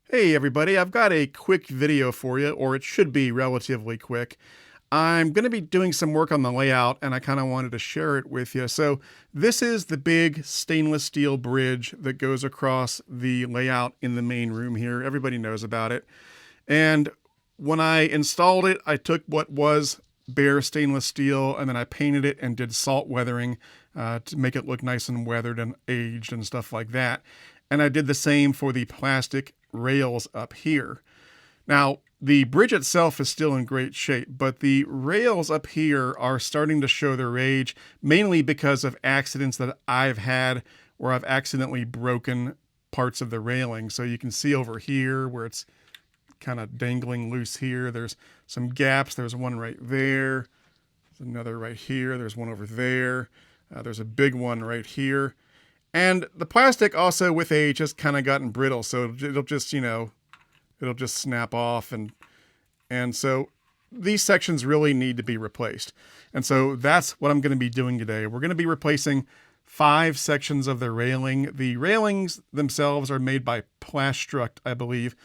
Hey everybody, I've got a quick video for you, or it should be relatively quick. I'm going to be doing some work on the layout and I kind of wanted to share it with you. So this is the big stainless steel bridge that goes across the layout in the main room here. Everybody knows about it. And when I installed it, I took what was bare stainless steel and then I painted it and did salt weathering to make it look nice and weathered and aged and stuff like that. And I did the same for the plastic rails up here. Now, the bridge itself is still in great shape, but the rails up here are starting to show their age, mainly because of accidents that I've had where I've accidentally broken parts of the railing. So you can see over here where it's kind of dangling loose here. There's some gaps. There's one right there. There's another right here. There's one over there. There's a big one right here. And the plastic also with age has kind of gotten brittle, so it'll just, it'll just snap off. And so these sections really need to be replaced. And so that's what I'm going to be doing today. We're going to be replacing 5 sections of the railing. The railings themselves are made by Plastruct, I believe.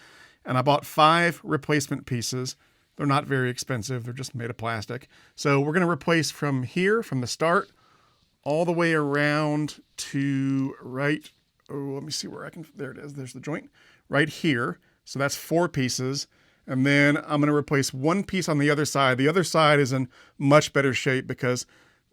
And I bought 5 replacement pieces. They're not very expensive. They're just made of plastic. So we're going to replace from here, from the start, all the way around to right. Oh, let me see where I can. There it is. There's the joint right here. So that's 4 pieces. And then I'm going to replace 1 piece on the other side. The other side is in much better shape because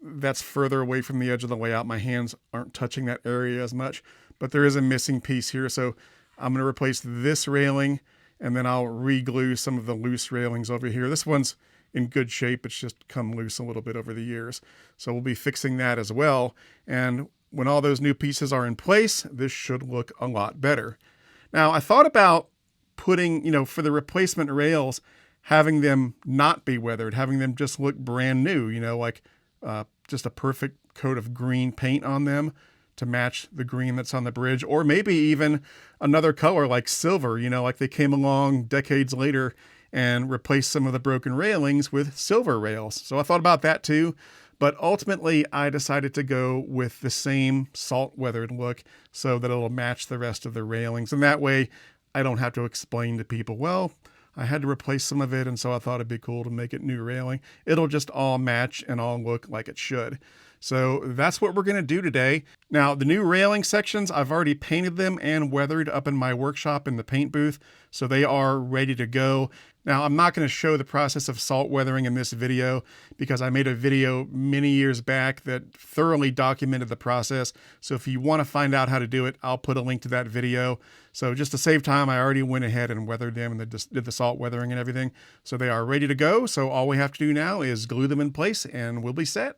that's further away from the edge of the layout. My hands aren't touching that area as much, but there is a missing piece here. So I'm going to replace this railing and then I'll re-glue some of the loose railings over here. This one's in good shape. It's just come loose a little bit over the years. So we'll be fixing that as well. And when all those new pieces are in place, this should look a lot better. Now, I thought about putting, for the replacement rails, having them not be weathered, having them just look brand new, like just a perfect coat of green paint on them to match the green that's on the bridge, or maybe even another color like silver, like they came along decades later and replaced some of the broken railings with silver rails. So I thought about that too, but ultimately I decided to go with the same salt weathered look so that it'll match the rest of the railings. And that way I don't have to explain to people, well, I had to replace some of it, and so I thought it'd be cool to make it new railing. It'll just all match and all look like it should. So that's what we're going to do today. Now, the new railing sections, I've already painted them and weathered up in my workshop in the paint booth, so they are ready to go. Now, I'm not going to show the process of salt weathering in this video because I made a video many years back that thoroughly documented the process. So if you want to find out how to do it, I'll put a link to that video. So just to save time, I already went ahead and weathered them and did the salt weathering and everything. So they are ready to go. So all we have to do now is glue them in place and we'll be set.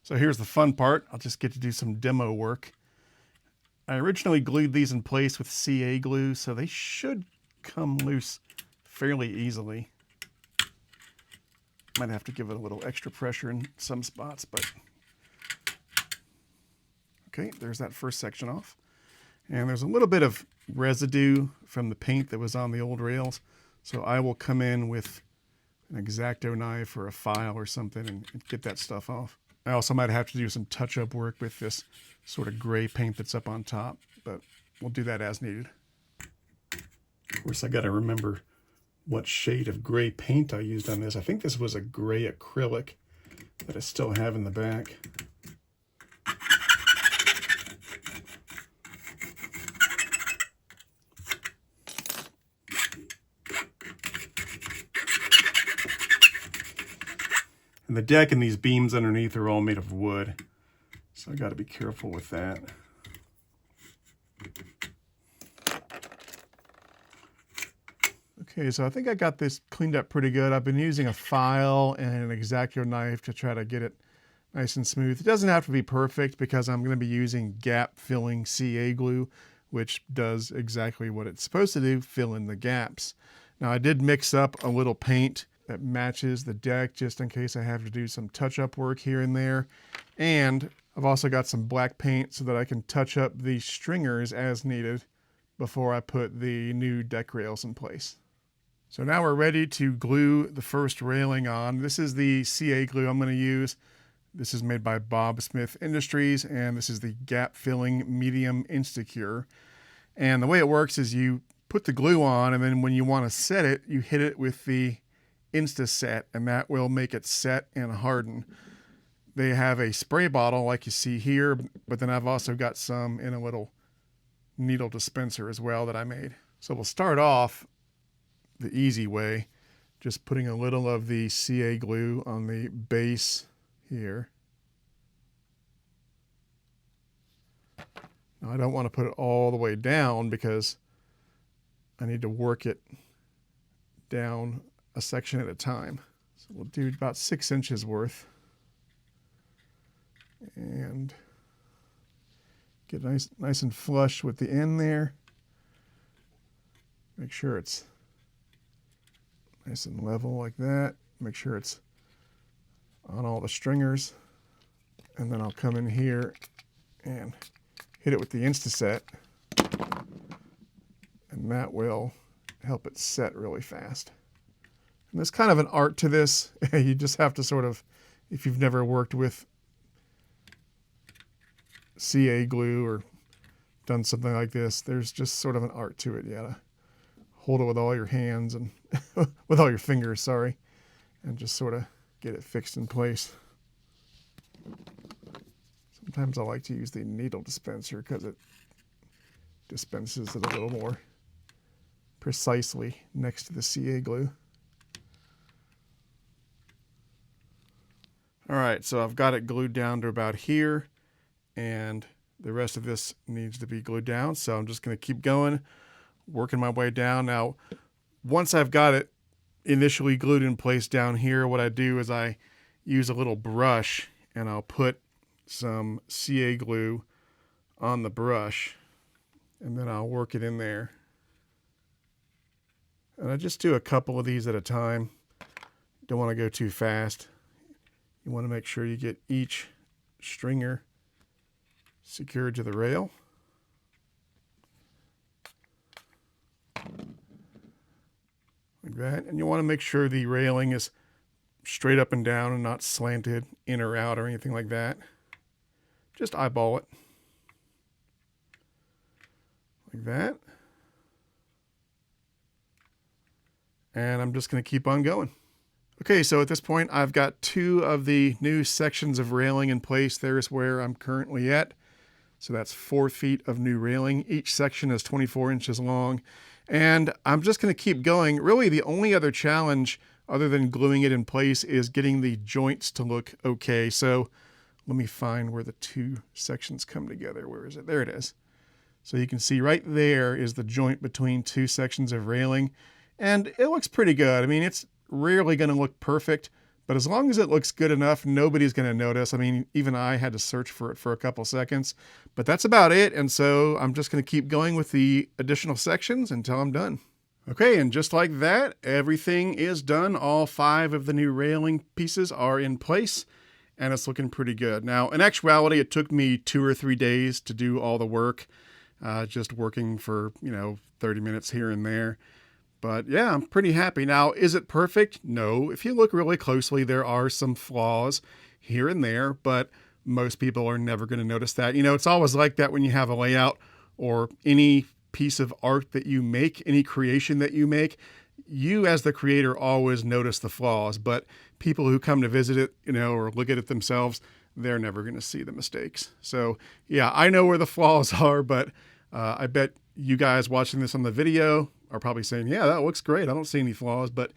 So here's the fun part. I'll just get to do some demo work. I originally glued these in place with CA glue, so they should come loose fairly easily. Might have to give it a little extra pressure in some spots, but okay, there's that first section off. And there's a little bit of residue from the paint that was on the old rails, so I will come in with an X-Acto knife or a file or something and get that stuff off. I also might have to do some touch-up work with this sort of gray paint that's up on top, but we'll do that as needed. Of course, I got to remember what shade of gray paint I used on this. I think this was a gray acrylic that I still have in the back. And the deck and these beams underneath are all made of wood, so I got to be careful with that. Okay, so I think I got this cleaned up pretty good. I've been using a file and an X-Acto knife to try to get it nice and smooth. It doesn't have to be perfect because I'm going to be using gap filling CA glue, which does exactly what it's supposed to do, fill in the gaps. Now I did mix up a little paint that matches the deck just in case I have to do some touch-up work here and there. And I've also got some black paint so that I can touch up the stringers as needed before I put the new deck rails in place. So now we're ready to glue the first railing on. This is the CA glue I'm going to use. This is made by Bob Smith Industries, and this is the gap filling medium Instacure. And the way it works is you put the glue on, and then when you want to set it, you hit it with the Insta-Set, and that will make it set and harden. They have a spray bottle like you see here, but then I've also got some in a little needle dispenser as well that I made. So we'll start off the easy way, just putting a little of the CA glue on the base here. Now I don't want to put it all the way down because I need to work it down a section at a time. So we'll do about 6 inches worth and get nice and flush with the end there. Make sure it's nice and level like that. Make sure it's on all the stringers. And then I'll come in here and hit it with the Insta-Set. And that will help it set really fast. And there's kind of an art to this. You just have to sort of, if you've never worked with CA glue or done something like this, there's just sort of an art to it. You gotta hold it with all your hands and with all your fingers, sorry, and just sort of get it fixed in place. Sometimes I like to use the needle dispenser because it dispenses it a little more precisely next to the CA glue. All right, so I've got it glued down to about here, and the rest of this needs to be glued down. So I'm just going to keep going, working my way down. Now, once I've got it initially glued in place down here, what I do is I use a little brush and I'll put some CA glue on the brush, and then I'll work it in there. And I just do a couple of these at a time. Don't want to go too fast. You want to make sure you get each stringer secured to the rail. Like that. And you want to make sure the railing is straight up and down and not slanted in or out or anything like that. Just eyeball it. Like that. And I'm just going to keep on going. Okay, so at this point, I've got 2 of the new sections of railing in place. There's where I'm currently at. So that's 4 feet of new railing. Each section is 24 inches long. And I'm just going to keep going. Really, the only other challenge other than gluing it in place is getting the joints to look okay. So let me find where the 2 sections come together. Where is it? There it is. So you can see right there is the joint between 2 sections of railing. And it looks pretty good. I mean, it's rarely going to look perfect, but as long as it looks good enough, nobody's going to notice. I mean, even I had to search for it for a couple seconds, but that's about it. And so I'm just going to keep going with the additional sections until I'm done. Okay, and just like that, everything is done. All 5 of the new railing pieces are in place, and it's looking pretty good. Now, in actuality, it took me 2 or 3 days to do all the work, just working for, 30 minutes here and there. But yeah, I'm pretty happy. Now, is it perfect? No. If you look really closely, there are some flaws here and there, but most people are never going to notice that. It's always like that when you have a layout or any piece of art that you make, any creation that you make. You as the creator always notice the flaws, but people who come to visit it, or look at it themselves, they're never going to see the mistakes. So yeah, I know where the flaws are, but I bet you guys watching this on the video are probably saying, yeah, that looks great. I don't see any flaws, but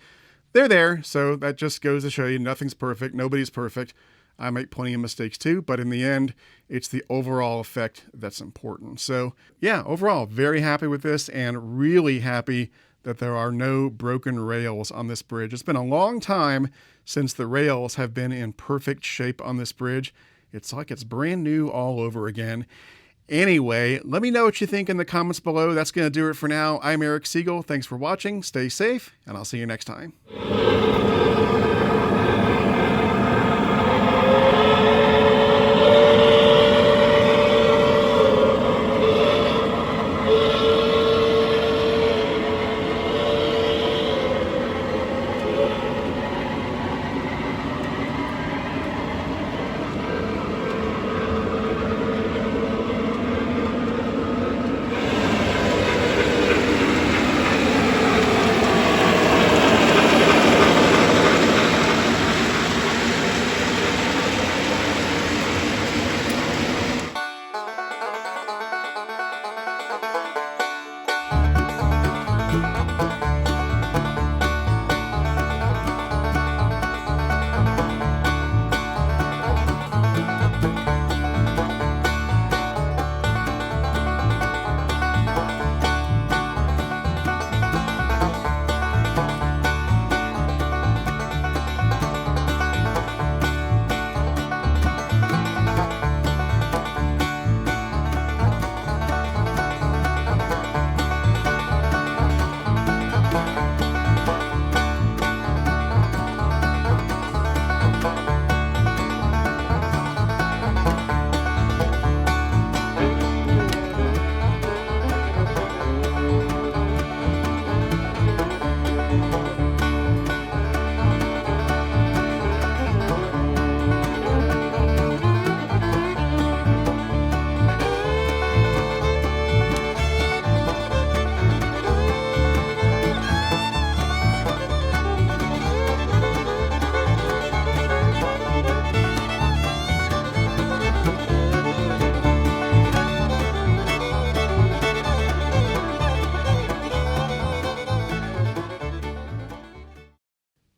they're there. So that just goes to show you nothing's perfect. Nobody's perfect. I make plenty of mistakes too, but in the end, it's the overall effect that's important. So yeah, overall, very happy with this and really happy that there are no broken rails on this bridge. It's been a long time since the rails have been in perfect shape on this bridge. It's like it's brand new all over again. Anyway, let me know what you think in the comments below. That's going to do it for now. I'm Eric Siegel. Thanks for watching. Stay safe, and I'll see you next time.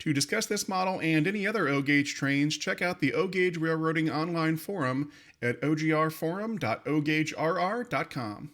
To discuss this model and any other O-Gauge trains, check out the O-Gauge Railroading online forum at ogrforum.ogaugerr.com.